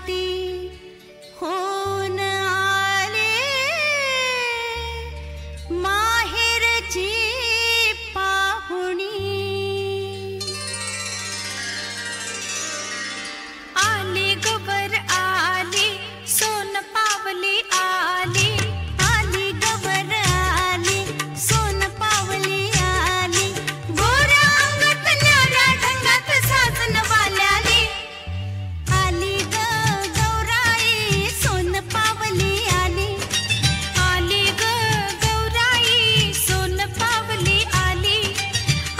आरती होऊन आले माहेरची पाहुणी आली गवर आली सोन पावली आली आली गवर आली सोन पावली आली गोऱ्या अंगात न्याऱ्या ढंगात साजन वाल्याली आली ग गौराई सोन पावली आली आली ग गौराई सोन पावली आली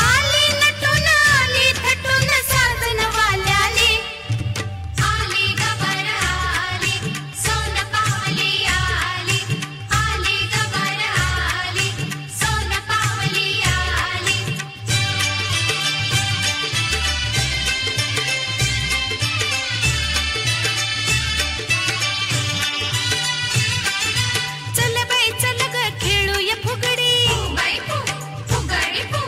आली नटून आली थटून साजन वाल्याली आली गवर आली सोन पावली आली आली गवर आली सोन पावली आली चल बाई चल ग खेळूया फुगडी बाई फु फुगडी फु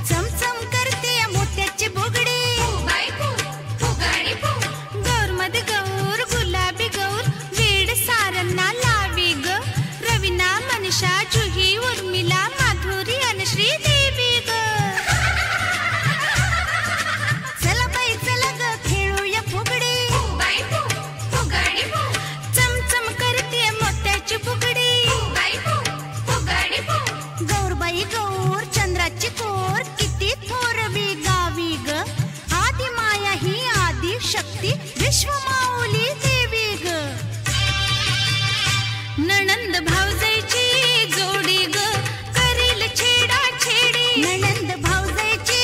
चमचम करते मोत्याची बुगडी बाई फु फुगडी फु गौर मध्ये गौर गुलाबी गौर वीड सारंना लावी ग रवीना मनीषा जुही उर्मिला माधुरी आणि श्रीदेवी ग चला बाई चला ग खेळूया फुगडी बाई फु फुगडी फु चमचम करते मोत्याची बुगडी बाई फु फुगडी फु गौरबाई गौर चंद्राची कोर किती थोरवी गावी ग आदि माया ही आदि शक्ती विश्वमाऊली देवी ग नणंद भावजाईची जोडी ग करील छेडा छेडी नणंद भावजाईची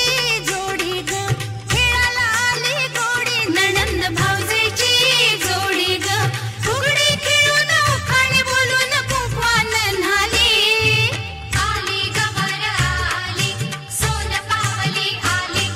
जोडी ग खेळाला आली गोडी नणंद भावजाईची जोडी ग फुगडी खेळून उखाणे बोलून कुंकवान न्हाली आली गवर आली सोन पावली आली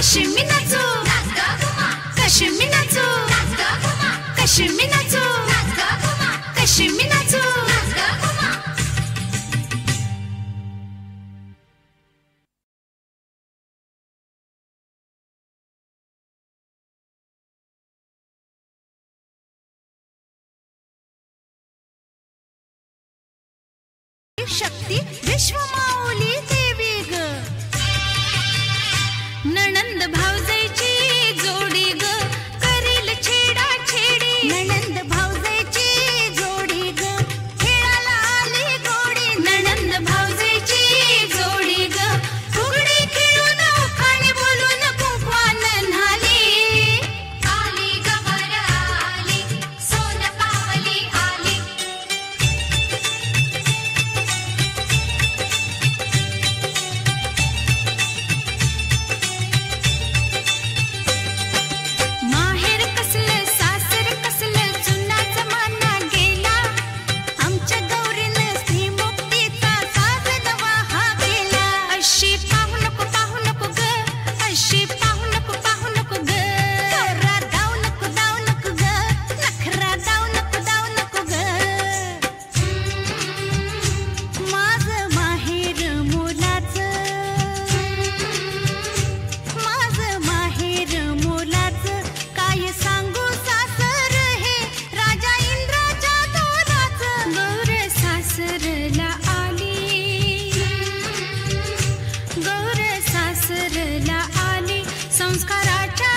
कशी मी नाचू कशी मी नाचू कशी मी नाचू कशी मी नाचू शक्ती विश्वमाऊली देवी ग नणंद भावजाईची जोडी ग करील छेडा छेडी नणंद भावजाईची जोडी ग खेळाला आली गोडी नणंद भावजाईची जोडी ग फुगडी खेळून खाली बोलून कुंकवान न्हाली आली गवर आली सोन पावली आली माहेर कसलं सासर कसलं जुना जमाना गेला आमच्या गौरीनं स्त्रीमुक्तीचा साज नवा हा केला अशी पाहू नको ग अशी पाहू नको ग नखरा दाव नको ग नखरा दाव नको ग माझं माहेर मोलाचं माझं माहेर मोलाचं काय सांगू सासर हे राजा इंद्राच्या तोलाचं गौर सासरला आली गौर सासरला आली संस्काराच्या